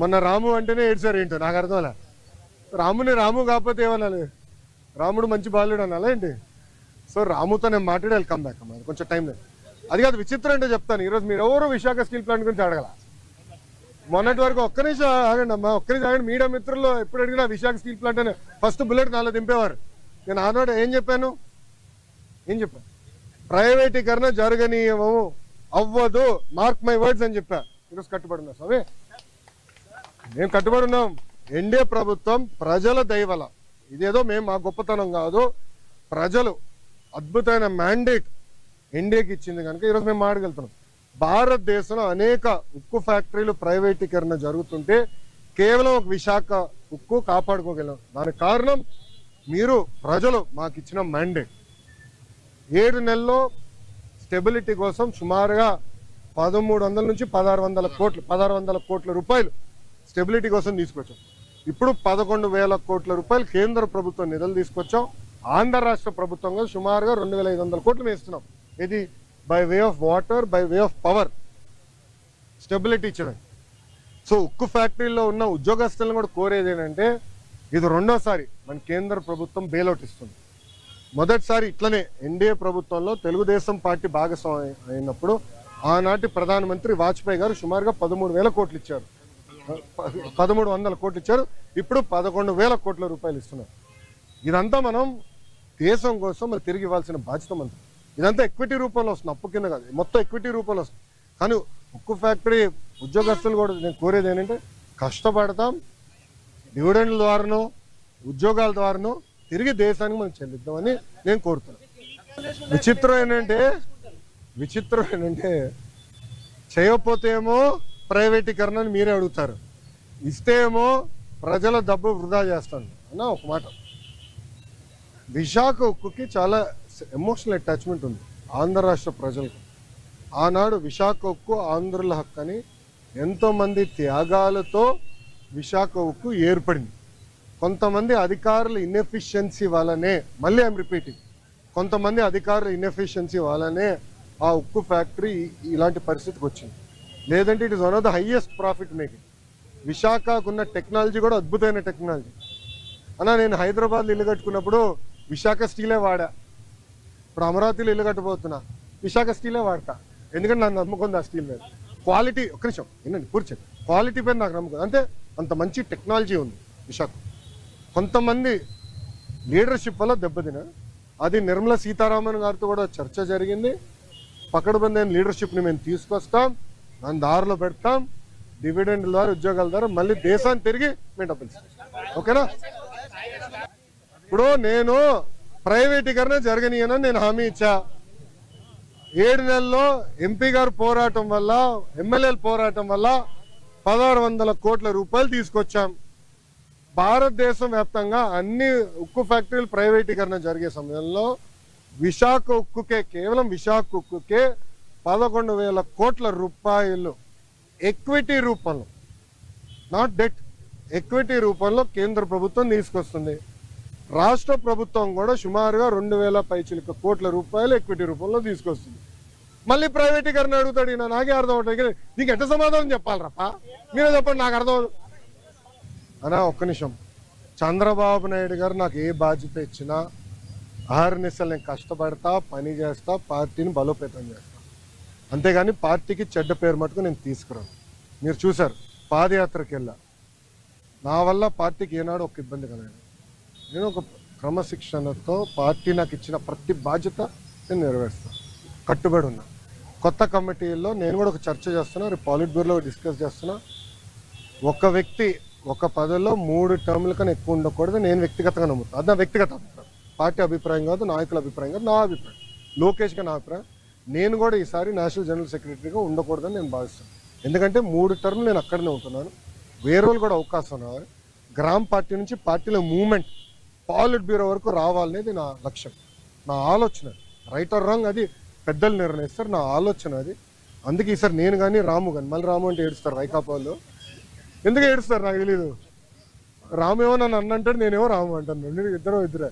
మొన్న రాము అంటేనే ఏడ్చారు ఏంటో నాకు అర్థంలే. రాముని రాము కాకపోతే ఏమనాలి? రాముడు మంచి బాలుడు అనాలా ఏంటి? సో రాముతో నేను మాట్లాడి వెల్కమ్ బ్యాక్ అమ్మా, కొంచెం టైం లేదు. అది కాదు విచిత్రం అంటే చెప్తాను. ఈరోజు మీరు ఎవరు విశాఖ స్టీల్ ప్లాంట్ గురించి అడగల. మొన్నటి వరకు ఒక్క నిమిషం ఆగండి అమ్మా, ఒక్క నిమిషం ఆగండి. మీడియా మిత్రుల్లో ఎప్పుడు అడిగినా విశాఖ స్టీల్ ప్లాంట్ అని ఫస్ట్ బుల్లెట్ నాలో దింపేవారు. నేను ఆనాడు ఏం చెప్పాను? ప్రైవేటీకరణ జరగనీయము, అవ్వదు, మార్క్ మై వర్డ్స్ అని చెప్పా. ఈరోజు కట్టుబడి ఉన్నా స్వామి, మేము కట్టుబడి ఉన్నాం. ఎన్డీఏ ప్రభుత్వం ప్రజల దయవల, ఇదేదో మేము మా గొప్పతనం కాదు, ప్రజలు అద్భుతమైన మ్యాండేట్ ఎన్డీఏకి ఇచ్చింది కనుక ఈరోజు మేము మాట్లాడగలుగుతున్నాం. భారతదేశంలో అనేక ఉక్కు ఫ్యాక్టరీలు ప్రైవేటీకరణ జరుగుతుంటే కేవలం ఒక విశాఖ ఉక్కు కాపాడుకోగలం. దానికి కారణం మీరు ప్రజలు మాకు ఇచ్చిన మ్యాండేట్. 7 నెలల్లో స్టెబిలిటీ కోసం సుమారుగా 1300 నుంచి 1600 కోట్ల రూపాయలు స్టెబిలిటీ కోసం తీసుకొచ్చాం. ఇప్పుడు 11,000 కోట్ల రూపాయలు కేంద్ర ప్రభుత్వం నిధులు తీసుకొచ్చాం. ఆంధ్ర రాష్ట్ర ప్రభుత్వంగా సుమారుగా 2,500 కోట్లు వేస్తున్నాం. ఇది by way of water, by way of power stability ఇచ్చడం. సో ఉక్కు ఫ్యాక్టరీలో ఉన్న ఉద్యోగస్తులను కూడా కోరేది ఏంటంటే, ఇది రెండోసారి మన కేంద్ర ప్రభుత్వం బెయిలౌట్ ఇస్తుంది. మొదటిసారి ఇట్లనే ఎన్డీఏ ప్రభుత్వంలో తెలుగుదేశం పార్టీ భాగస్వామి అయినప్పుడు ఆనాటి ప్రధానమంత్రి వాజ్పేయి గారు సుమారుగా 13,000 కోట్లు ఇచ్చారు, 1,300 కోట్లు ఇచ్చారు. ఇప్పుడు 11,000 కోట్ల రూపాయలు ఇస్తున్నారు. ఇదంతా మనం దేశం కోసం మరి తిరిగి ఇవ్వాల్సిన బాధ్యత మనది. ఇదంతా ఎక్విటీ రూపంలో వస్తుంది, అప్పు కింద కాదు, మొత్తం ఎక్విటీ రూపంలో వస్తుంది. కానీ ఉక్కు ఫ్యాక్టరీ ఉద్యోగస్తులు కూడా నేను కోరేది ఏంటంటే, కష్టపడతాం, డివిడెండ్ల ద్వారానో ఉద్యోగాల ద్వారానో తిరిగి దేశానికి మనం చెల్లిద్దామని నేను కోరుతున్నాను. విచిత్రం ఏంటంటే చేయకపోతే ఏమో ప్రైవేటీకరణ అని మీరే అడుగుతారు, ఇస్తే ఏమో ప్రజల డబ్బు వృధా చేస్తాను అన్న. ఒక మాట, విశాఖ ఉక్కుకి చాలా ఎమోషనల్ అటాచ్మెంట్ ఉంది ఆంధ్ర రాష్ట్ర ప్రజలకు. ఆనాడు విశాఖ ఉక్కు ఆంధ్రుల హక్కు అని ఎంతోమంది త్యాగాలతో విశాఖ ఉక్కు ఏర్పడింది. కొంతమంది అధికారుల ఇన్ఎఫిషియన్సీ వల్లనే, మళ్ళీ ఐఎమ్ రిపీటింగ్, కొంతమంది అధికారుల ఇన్ఎఫిషియన్సీ వల్లనే ఆ ఉక్కు ఫ్యాక్టరీ ఇలాంటి పరిస్థితికి వచ్చింది. లేదంటే it is one of the highest profit making. విశాఖకున్న టెక్నాలజీ కూడా అద్భుతమైన టెక్నాలజీ అన్న. నేను హైదరాబాద్లో ఇల్లు కట్టుకున్నప్పుడు విశాఖ స్టీలే వాడా. ఇప్పుడు అమరావతిలో ఇల్లు కట్టబోతున్నా, విశాఖ స్టీలే వాడతా. ఎందుకంటే నాకు నమ్మకం ఉంది ఆ స్టీల్ మీద. క్వాలిటీ, ఒక్క నిమిషం వినండి పూర్తి, క్వాలిటీ పైన నాకు నమ్మకం. అంటే అంత మంచి టెక్నాలజీ ఉంది విశాఖ. కొంతమంది లీడర్షిప్ వల్ల దెబ్బతిన, అది నిర్మలా సీతారామన్ గారితో కూడా చర్చ జరిగింది. పకడ్బందైన లీడర్షిప్ని మేము తీసుకొస్తాం, దాని దారిలో పెడతాం, డివిడెండ్ ద్వారా ఉద్యోగాల ద్వారా మళ్ళీ దేశాన్ని తిరిగి మేము డబ్బులు ఇస్తాం. ఓకేనా? ఇప్పుడు నేను ప్రైవేటీకరణ జరగనీయనని నేను హామీ ఇచ్చా. 7 నెలల్లో ఎంపీ గారు పోరాటం వల్ల, ఎమ్మెల్యేల పోరాటం వల్ల 1,600 కోట్ల రూపాయలు తీసుకొచ్చాం. భారతదేశం వ్యాప్తంగా అన్ని ఉక్కు ఫ్యాక్టరీలు ప్రైవేటీకరణ జరిగే సమయంలో విశాఖ ఉక్కుకే, కేవలం విశాఖ ఉక్కుకే 11,000 కోట్ల రూపాయలు ఎక్విటీ రూపంలో, నాట్ డెట్, ఎక్విటీ రూపంలో కేంద్ర ప్రభుత్వం తీసుకొస్తుంది. రాష్ట్ర ప్రభుత్వం కూడా సుమారుగా 2,000 పైచిలుక కోట్ల రూపాయలు ఎక్విటీ రూపంలో తీసుకొస్తుంది. మళ్ళీ ప్రైవేటీకరణ అడుగుతాడు. నాకే అర్థం అవుతుంది, నీకు ఎట్ట సమాధానం చెప్పాలరప్ప, మీరే చెప్పండి, నాకు అర్థం అనా. ఒక్క నిమిషం, చంద్రబాబు నాయుడు గారు నాకు ఏ బాధ్యత ఇచ్చినా అహర్నిశలు నేను కష్టపడతా, పని చేస్తా, పార్టీని బలోపేతం చేస్తా. అంతేగాని పార్టీకి చెడ్డ పేరు మటుకు నేను తీసుకురాను. మీరు చూశారు, పాదయాత్రకి వెళ్ళా, నా వల్ల పార్టీకి ఏనాడు ఒక ఇబ్బంది కలగదు. నేను ఒక క్రమశిక్షణతో పార్టీ నాకు ఇచ్చిన ప్రతి బాధ్యత నేను నెరవేరుస్తాను, కట్టుబడి ఉన్నా. కొత్త కమిటీల్లో నేను కూడా ఒక చర్చ చేస్తున్నా, రేపు పాలిట్ బ్యూరోలో డిస్కస్ చేస్తున్నా. ఒక వ్యక్తి ఒక పదవిలో 3 టర్ముల కన్నా ఎక్కువ ఉండకూడదు నేను వ్యక్తిగతంగా నమ్ముతాను. అది నా వ్యక్తిగత అభిప్రాయం, పార్టీ అభిప్రాయం కాదు, నాయకుల అభిప్రాయం కాదు, నా అభిప్రాయం, లోకేష్గా నా అభిప్రాయం. నేను కూడా ఈసారి నేషనల్ జనరల్ సెక్రటరీగా ఉండకూడదని నేను భావిస్తాను. ఎందుకంటే 3 టర్ములు నేను అక్కడనే ఉంటున్నాను, వేరే వాళ్ళు కూడా అవకాశం రావాలి. గ్రామ పార్టీ నుంచి పార్టీలో మూవ్మెంట్ పాలిట్ బ్యూరో వరకు రావాలనేది నా లక్ష్యం, నా ఆలోచన. రైట్ ఆర్ రాంగ్ అది పెద్దలు నిర్ణయిస్తారు, నా ఆలోచన అది. అందుకే ఈసారి నేను కానీ రాము కానీ, మళ్ళీ రాము అంటే ఏడుస్తారు వైకాపా వాళ్ళు. ఎందుకు ఏడుస్తారు నాకు తెలీదు. రాము ఏమో నన్ను అన్నంటాడు, నేనేమో రాము అంటాను, ఇద్దరే.